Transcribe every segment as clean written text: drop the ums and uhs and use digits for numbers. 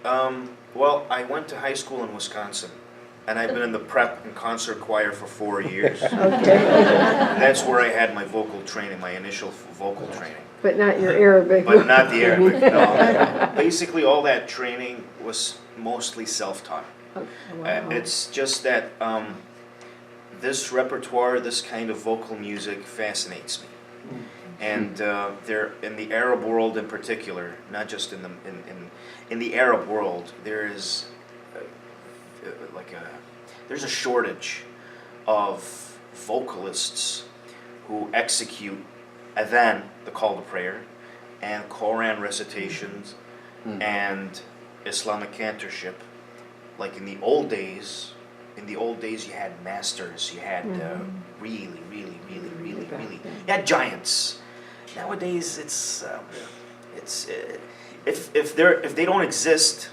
Well, I went to high school in Wisconsin, and I've been in the prep and concert choir for 4 years. Okay. That's where I had my vocal training, my initial vocal training. But not your Arabic. But not the Arabic, no. Basically, all that training was mostly self-taught. Oh, wow. It's just that this repertoire, this kind of vocal music fascinates me. And there, in the Arab world in particular, not just in the Arab world, there is there's a shortage of vocalists who execute adhan, the call to prayer, and Quran recitations, and Islamic cantorship. Like in the old days, you had masters, you had really, you had giants. Nowadays, if they don't exist,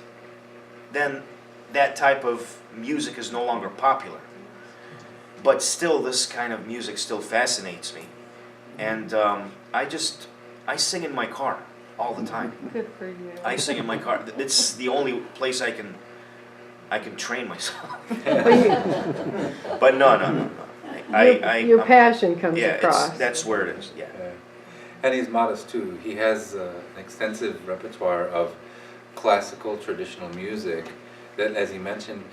then that type of music is no longer popular. But still, this kind of music still fascinates me, and I sing in my car all the time. Good for you. I sing in my car. It's the only place I can train myself. But no. Your passion comes yeah, across. that's where it is. Yeah. And he's modest too. He has an extensive repertoire of classical traditional music that, as he mentioned,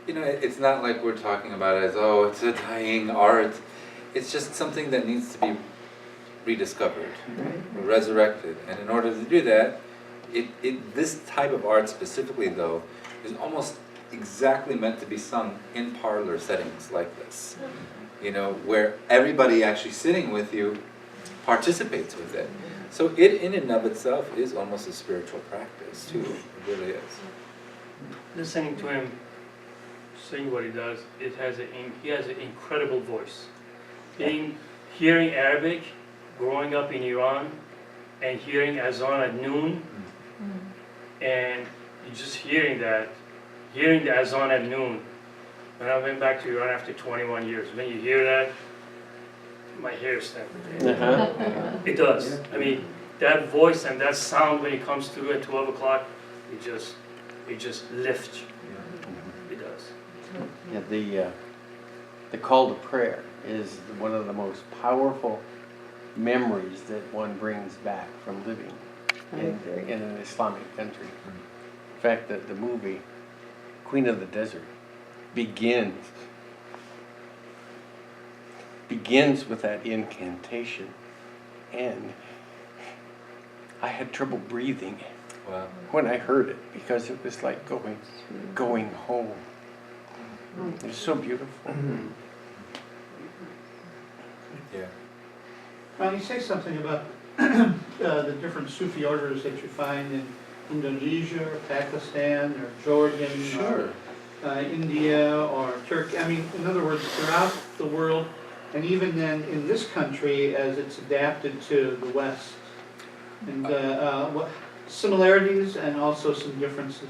it's not like we're talking about it as, oh, it's a dying art. It's just something that needs to be rediscovered, resurrected. And in order to do that, this type of art specifically, though, is almost exactly meant to be sung in parlor settings like this. Where everybody actually sitting with you participates with it. So it in and of itself is almost a spiritual practice too. It really is. Listening to him sing what he does, he has an incredible voice. Hearing Arabic, growing up in Iran, and hearing azan at noon, and just hearing the azan at noon. When I went back to Iran after 21 years, when you hear that, my hair stands. It does. I mean, that voice and that sound when it comes through at 12 o'clock, it just lifts you. It does. Yeah, the call to prayer is one of the most powerful memories that one brings back from living in an Islamic country. In fact, the movie Queen of the Desert begins with that incantation, and I had trouble breathing when I heard it because it was like going home. It was so beautiful. Yeah. Ronnie, say something about the different Sufi orders that you find in Indonesia or Pakistan or Jordan or India or Turkey. I mean, in other words, throughout the world, and even then in this country as it's adapted to the West. And what similarities and also some differences.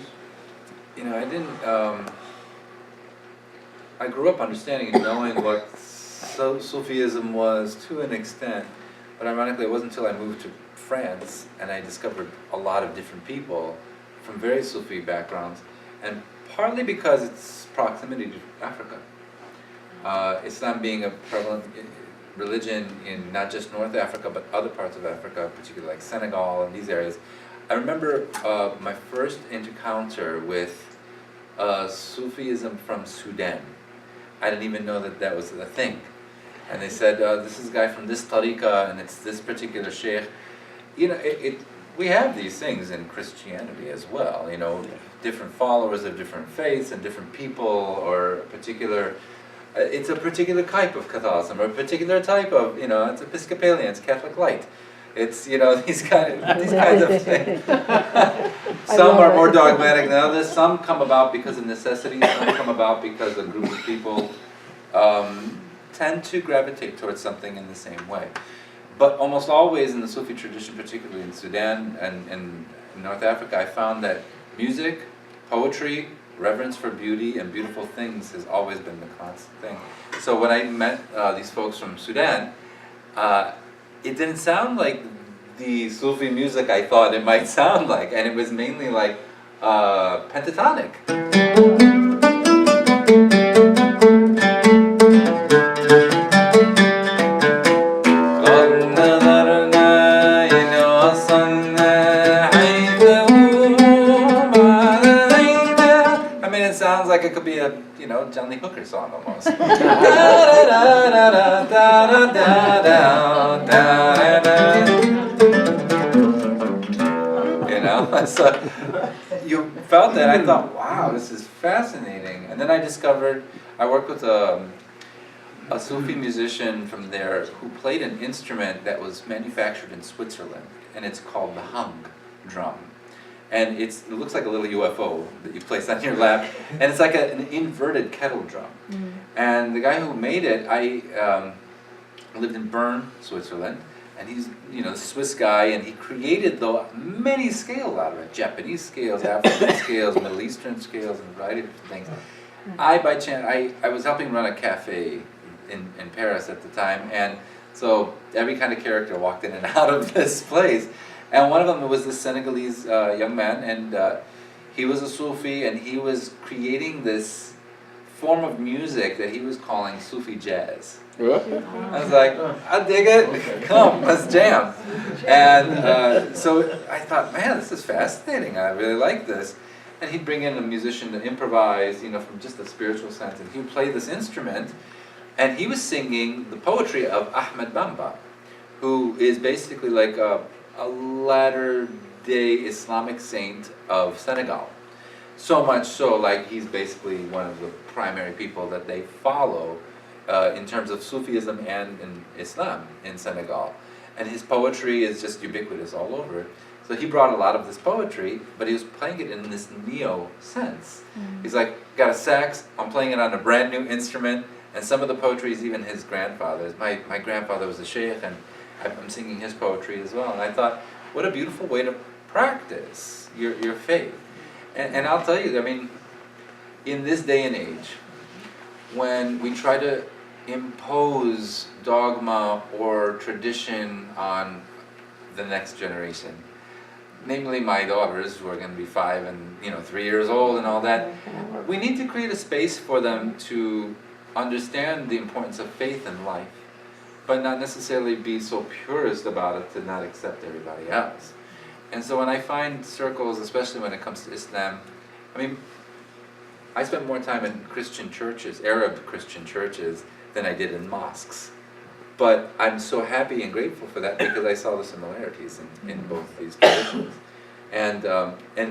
I grew up understanding and knowing what Sufism was to an extent, but ironically it wasn't until I moved to France and I discovered a lot of different people from very Sufi backgrounds, and partly because its proximity to Africa. Islam being a prevalent religion in not just North Africa but other parts of Africa, particularly like Senegal and these areas. I remember my first encounter with Sufism from Sudan. I didn't even know that was a thing. And they said, this is a guy from this tariqah and it's this particular sheikh. We have these things in Christianity as well, different followers of different faiths and different people, or a particular, it's a particular type of Catholicism, or a particular type of, it's Episcopalian, it's Catholic Light. It's, these kinds of things. Some are more dogmatic than others. Some come about because of necessity. Some come about because a group of people tend to gravitate towards something in the same way. But almost always in the Sufi tradition, particularly in Sudan and in North Africa, I found that music, poetry, reverence for beauty and beautiful things has always been the constant thing. So when I met these folks from Sudan, it didn't sound like the Sufi music I thought it might sound like, and it was mainly like pentatonic. I mean, it sounds like it could be a, John Lee Hooker song almost. So you felt that. I thought, wow, this is fascinating. And then I discovered, I worked with a Sufi musician from there who played an instrument that was manufactured in Switzerland, and it's called the hung drum. And it looks like a little UFO that you place on your lap, and it's like an inverted kettle drum. And the guy who made it, I lived in Bern, Switzerland, and he's a Swiss guy, and he created many scales out of it: Japanese scales, African scales, Middle Eastern scales, and a variety of different things. I was helping run a cafe in Paris at the time, and so every kind of character walked in and out of this place. And one of them was this Senegalese young man, and he was a Sufi, and he was creating this form of music that he was calling Sufi jazz. I was like, I dig it, come, let's jam. And so I thought, man, this is fascinating, I really like this. And he'd bring in a musician to improvise, from just a spiritual sense, and he would play this instrument, and he was singing the poetry of Ahmed Bamba, who is basically like a latter-day Islamic saint of Senegal. So much so, like he's basically one of the primary people that they follow in terms of Sufism and in Islam in Senegal. And his poetry is just ubiquitous all over. So he brought a lot of this poetry, but he was playing it in this neo sense. He's like, got a sax, I'm playing it on a brand new instrument, and some of the poetry is even his grandfather's. My grandfather was a sheikh, and I'm singing his poetry as well. And I thought, what a beautiful way to practice your faith. And I'll tell you, I mean, in this day and age, when we try to impose dogma or tradition on the next generation, namely my daughters, who are going to be 5 and 3 years old and all that, we need to create a space for them to understand the importance of faith in life, but not necessarily be so purist about it to not accept everybody else. And so when I find circles, especially when it comes to Islam, I mean, I spent more time in Christian churches, Arab Christian churches, than I did in mosques. But I'm so happy and grateful for that because I saw the similarities in both these traditions. And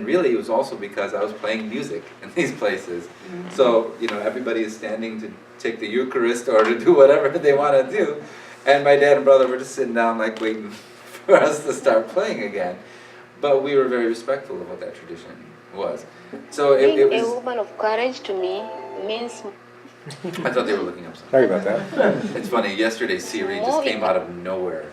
really it was also because I was playing music in these places. So, everybody is standing to take the Eucharist or to do whatever they want to do. And my dad and brother were just sitting down like waiting for us to start playing again. But we were very respectful of what that tradition was. So it was... a woman of courage to me means... I thought they were looking up something. Sorry about that. It's funny, yesterday Siri just came out of nowhere.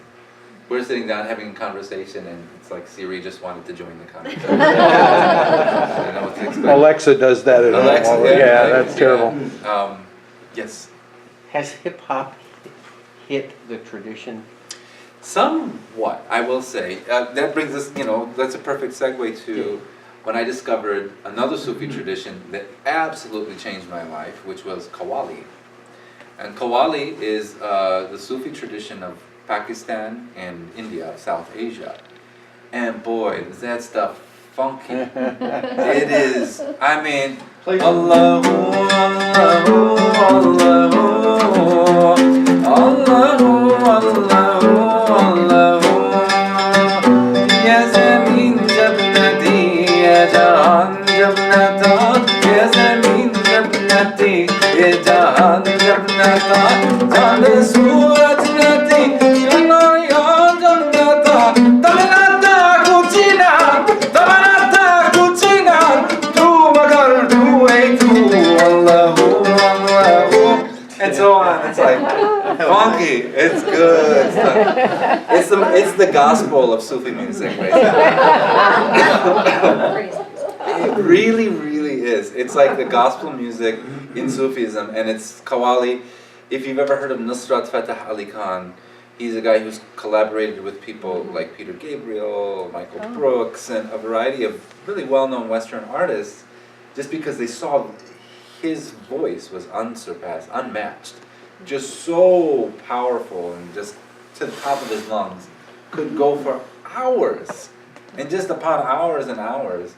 We're sitting down having a conversation, and it's like Siri just wanted to join the conversation. I don't know what to expect. Alexa does that at Alexa, home. Yeah, that's terrible. Yes. Has hip-hop hit the tradition? Somewhat, I will say. That brings us, that's a perfect segue to when I discovered another Sufi tradition that absolutely changed my life, which was Qawwali. And Qawwali is the Sufi tradition of Pakistan and India, South Asia. And boy, is that stuff funky. It is, I mean, Allahu, Allahu, Allahu, Allahu, Allahu, Allahu, Ya Zameen Jabnati, Ya Jahan Jabnata, Ya Zameen Jabnati, Ya Jahan Jabnata, Jane Surat Nati, Shana Ya Jabnata, Tamanata Kuchina, Tamanata Kuchina, Tu Magar Tu Eitu, Allahu, Allahu, and so on. It's like funky. It's good stuff. It's the gospel of Sufi music, right? It really, really is. It's like the gospel music in Sufism, and it's Qawwali. If you've ever heard of Nusrat Fateh Ali Khan, He's a guy who's collaborated with people like Peter Gabriel, Michael Brooks, and a variety of really well-known Western artists, just because they saw his voice was unsurpassed, unmatched, just so powerful and just to the top of his lungs, could go for hours, and just upon hours and hours.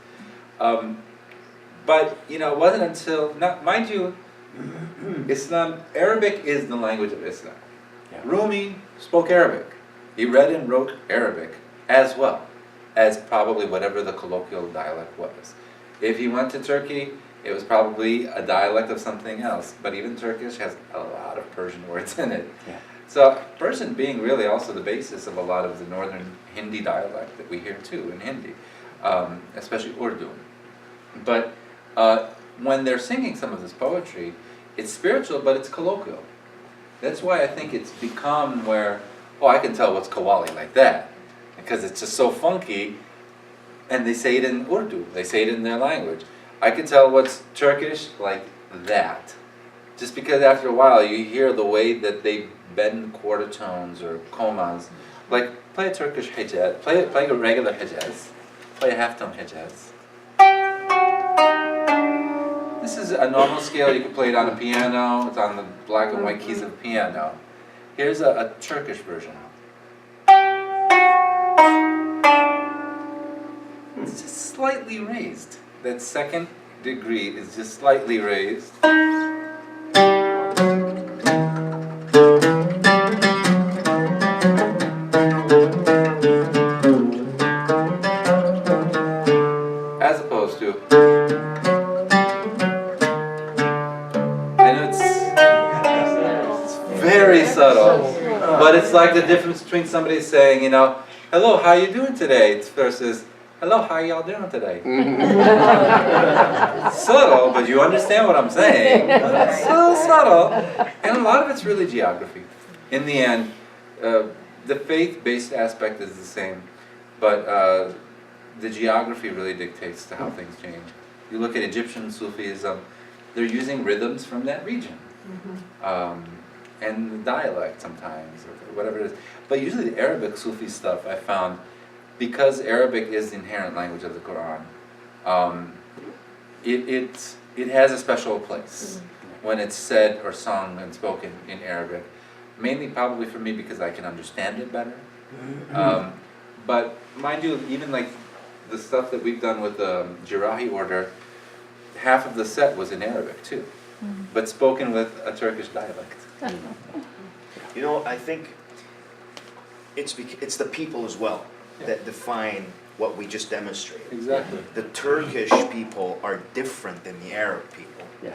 But it wasn't until, mind you, Arabic is the language of Islam. Yeah. Rumi spoke Arabic. He read and wrote Arabic as well as probably whatever the colloquial dialect was. If he went to Turkey, it was probably a dialect of something else, but even Turkish has a lot of Persian words in it. Yeah. So Persian being really also the basis of a lot of the northern Hindi dialect that we hear too in Hindi, especially Urdu. But when they're singing some of this poetry, it's spiritual, but it's colloquial. That's why I think it's become where, I can tell what's Qawwali like that, because it's just so funky, and they say it in Urdu, they say it in their language. I can tell what's Turkish like that, just because after a while you hear the way that they bend quarter tones or commas. Like, play a Turkish Hijaz, play a regular Hijaz, play a half-tone Hijaz. This is a normal scale. You can play it on a piano. It's on the black and white keys of the piano. Here's a Turkish version. It's just slightly raised. That second degree is just slightly raised. As opposed to, and it's very subtle, but it's like the difference between somebody saying, hello, how you doing today? Versus, hello, how y'all doing today? Subtle, but you understand what I'm saying. It's so subtle. And a lot of it's really geography. In the end, the faith-based aspect is the same, but the geography really dictates to how things change. You look at Egyptian Sufism, they're using rhythms from that region. And the dialect sometimes, or whatever it is. But usually the Arabic Sufi stuff I found, because Arabic is the inherent language of the Quran, it has a special place when it's said or sung and spoken in Arabic. Mainly probably for me because I can understand it better. But mind you, even like the stuff that we've done with the Jirahi order, half of the set was in Arabic too, but spoken with a Turkish dialect. I think it's the people as well that define what we just demonstrated. Exactly. The Turkish people are different than the Arab people. Yeah.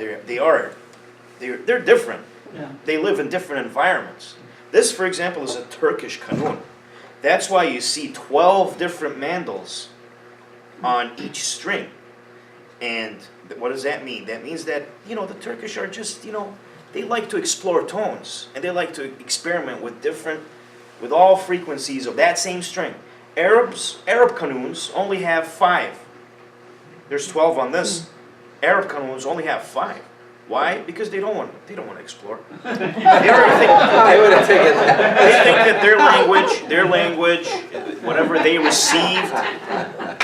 They're different. Yeah. They live in different environments. This, for example, is a Turkish kanun. That's why you see 12 different mandals on each string. And what does that mean? That means that, the Turkish are just, they like to explore tones. And they like to experiment with all frequencies of that same string. Arab kanuns only have 5. There's 12 on this. Arab kanuns only have 5. Why? Because they don't want to explore. They already think they think that their language, whatever they received,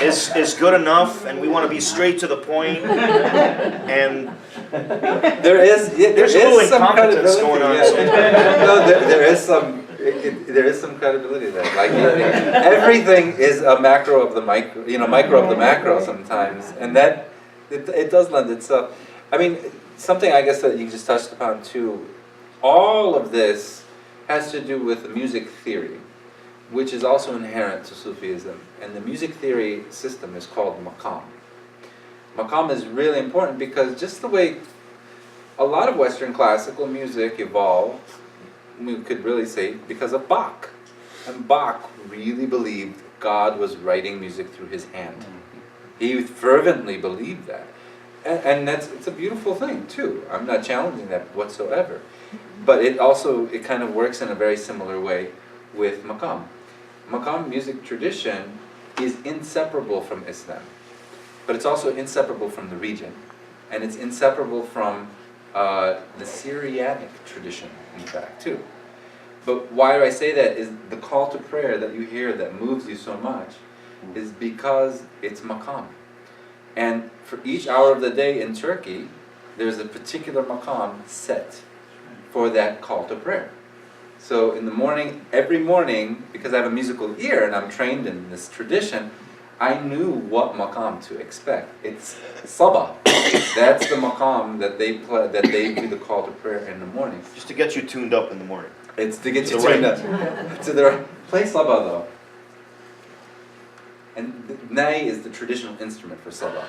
is good enough, and we want to be straight to the point. And there's a little incompetence going on. Yeah. No, there is some credibility there. Like everything is a macro of the micro, micro of the macro sometimes, and that it does lend itself. I mean, something I guess that you just touched upon too. All of this has to do with the music theory, which is also inherent to Sufism, and the music theory system is called maqam. Maqam is really important because just the way a lot of Western classical music evolved, we could really say because of Bach. And Bach really believed God was writing music through his hand. He fervently believed that. And it's a beautiful thing too. I'm not challenging that whatsoever. But it kind of works in a very similar way with maqam. Maqam music tradition is inseparable from Islam. But it's also inseparable from the region. And it's inseparable from the Syrianic tradition, in fact, too. But why do I say that is the call to prayer that you hear that moves you so much is because it's maqam. And for each hour of the day in Turkey, there's a particular maqam set for that call to prayer. So in the morning, every morning, because I have a musical ear and I'm trained in this tradition, I knew what maqam to expect. It's sabah. That's the maqam that they play, that they do the call to prayer in the morning. Just to get you tuned up in the morning. It's to get you The right- tuned up to the right. Play sabah though. And the nai is the traditional instrument for sabah.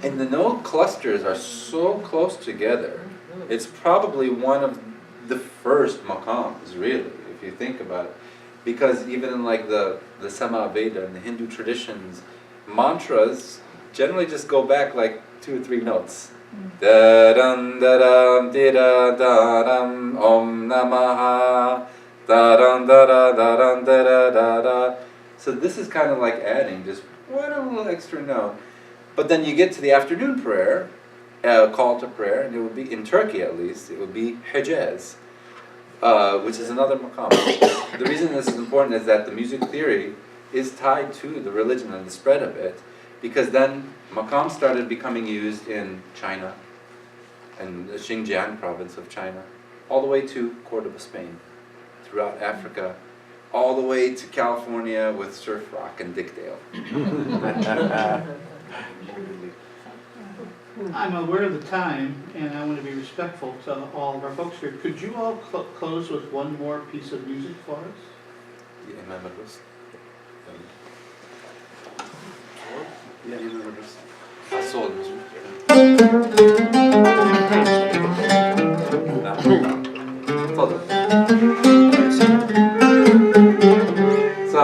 And the note clusters are so close together. It's probably one of the first maqams, really, if you think about it. Because even in like the Sama Veda and the Hindu traditions, mantras generally just go back like 2 or 3 notes. Da dum da dum di da da dum om namaha da dum da da da dum da da da da. So this is kind of like adding just one little extra note. But then you get to the afternoon prayer, call to prayer, and it would be, in Turkey at least, it would be Hijaz, which is another maqam. The reason this is important is that the music theory is tied to the religion and the spread of it, because then maqam started becoming used in China, and the Xinjiang province of China, all the way to Cordoba, Spain, throughout Africa, all the way to California with surf rock and Dick Dale. I'm aware of the time, and I want to be respectful to all of our folks here. Could you all close with one more piece of music for us? Yeah, Imam Rus. Yeah, Imam Rus. Sol. So,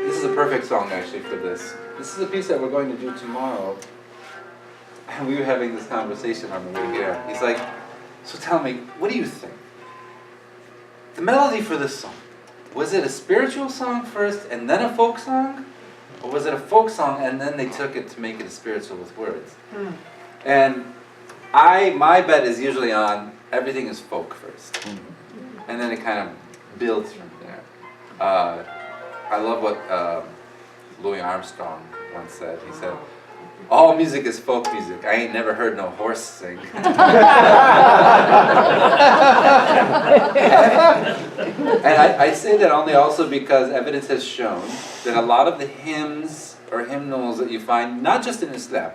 this is a perfect song actually for this. This is a piece that we're going to do tomorrow. And we were having this conversation on the way here. He's like, so tell me, what do you think? The melody for this song, was it a spiritual song first and then a folk song? Or was it a folk song and then they took it to make it a spiritual with words? And my bet is usually on everything is folk first. And then it kind of builds from there. I love what Louis Armstrong once said. He said, all music is folk music. I ain't never heard no horse sing. And I say that only also because evidence has shown that a lot of the hymns or hymnals that you find, not just in Islam,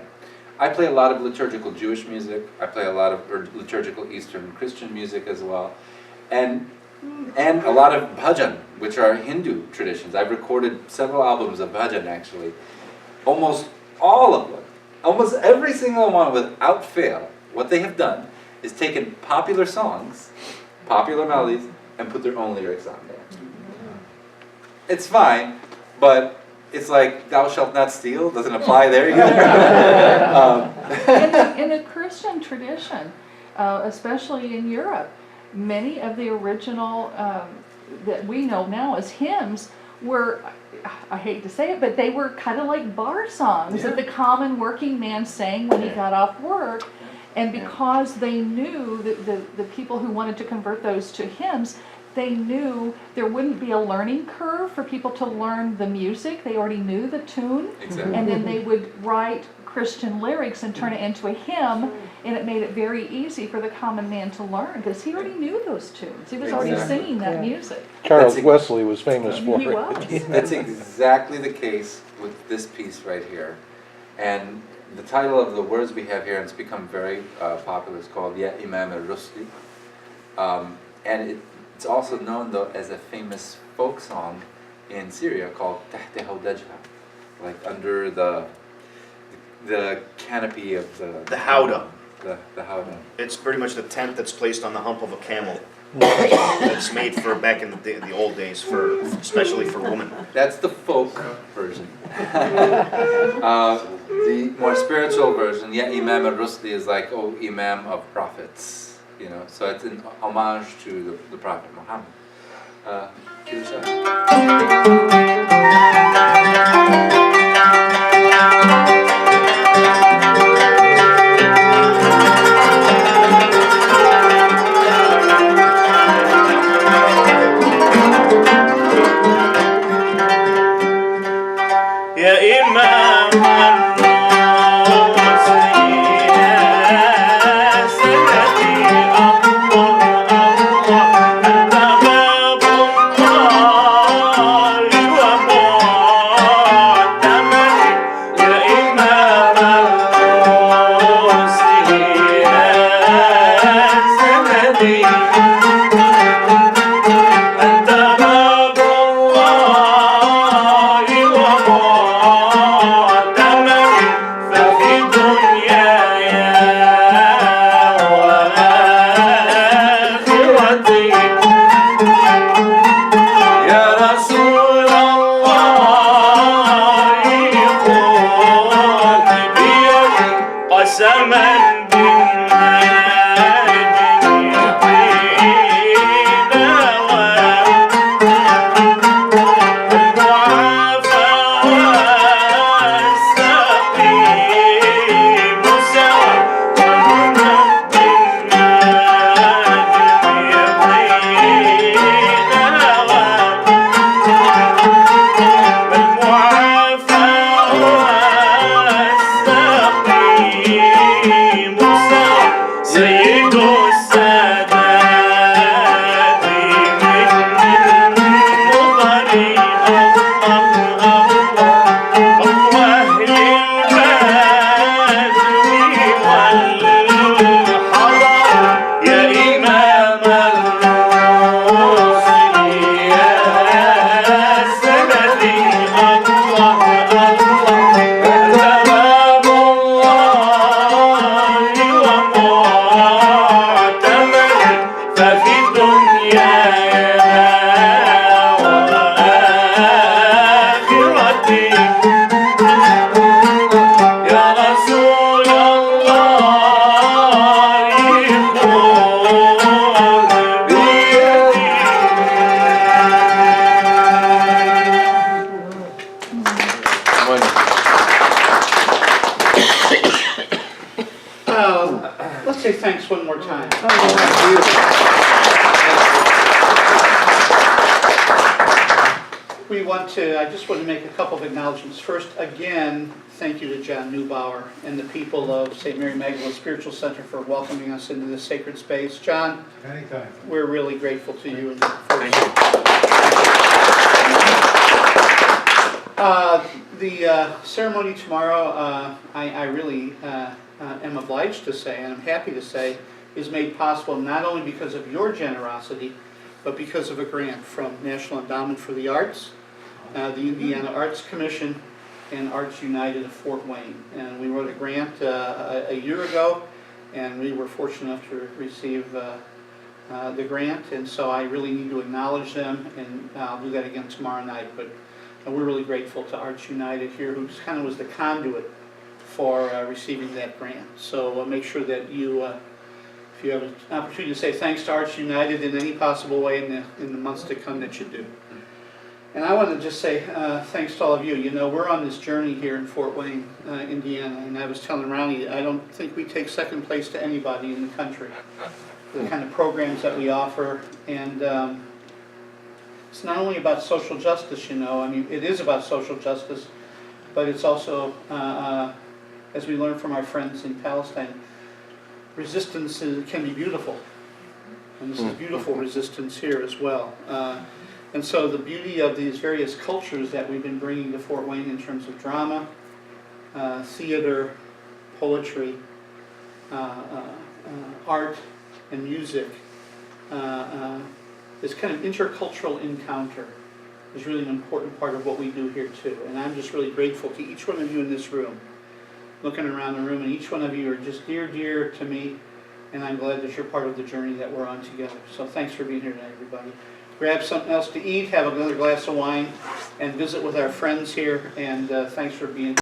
I play a lot of liturgical Jewish music, I play a lot of liturgical Eastern Christian music as well, and a lot of bhajan, which are Hindu traditions. I've recorded several albums of bhajan actually. Almost all of them, almost every single one without fail, what they have done is taken popular songs, popular melodies, and put their own lyrics on there. It's fine, but it's like, thou shalt not steal, doesn't apply there either. In the Christian tradition, especially in Europe, many of the original that we know now as hymns were, I hate to say it, but they were kind of like bar songs that the common working man sang when he got off work. And because they knew that the people who wanted to convert those to hymns, they knew there wouldn't be a learning curve for people to learn the music. They already knew the tune. Exactly. And then they would write Christian lyrics and turn it into a hymn, and it made it very easy for the common man to learn because he already knew those tunes. He was already Exactly. singing that music. Charles Wesley was famous for He it. was. That's exactly the case with this piece right here. And the title of the words we have here, and it's become very popular, is called Ya Imam al-Rusli. And it's also known though as a famous folk song in Syria called Tahte Hawdajha, like under the canopy of The howdah. the howdah. It's pretty much the tent that's placed on the hump of a camel. It's made for back in the old days, especially for women. That's the folk version. The more spiritual version, yeah, Imam al-Rusli is like, oh, Imam of prophets, you know. So it's an homage to the Prophet Muhammad. Give it a shot. Let's say thanks one more time. I just want to make a couple of acknowledgments. First, again, thank you to John Neubauer and the people of St. Mary Magdala Spiritual Center for welcoming us into this sacred space. John, Anytime. we're really grateful to you. And Thank you. The ceremony tomorrow, I really am obliged to say, and I'm happy to say, is made possible not only because of your generosity, but because of a grant from National Endowment for the Arts, the Indiana Arts Commission, and Arts United of Fort Wayne. And we wrote a grant a year ago, and we were fortunate enough to receive the grant, and so I really need to acknowledge them, and I'll do that again tomorrow night. But we're really grateful to Arts United here, who kind of was the conduit for receiving that grant. So make sure that you, if you have an opportunity to say thanks to Arts United in any possible way in the months to come, that you do. And I want to just say thanks to all of you. You know, we're on this journey here in Fort Wayne, Indiana, and I was telling Ronnie, I don't think we take second place to anybody in the country. The kind of programs that we offer, and it's not only about social justice, you know, I mean, it is about social justice, but it's also, as we learned from our friends in Palestine, resistance can be beautiful. And this is beautiful resistance here as well. And so the beauty of these various cultures that we've been bringing to Fort Wayne in terms of drama, theater, poetry, art, and music, this kind of intercultural encounter is really an important part of what we do here too. And I'm just really grateful to each one of you in this room looking around the room, and each one of you are just dear, dear to me, and I'm glad that you're part of the journey that we're on together. So thanks for being here tonight, everybody. Grab something else to eat, have another glass of wine, and visit with our friends here, and thanks for being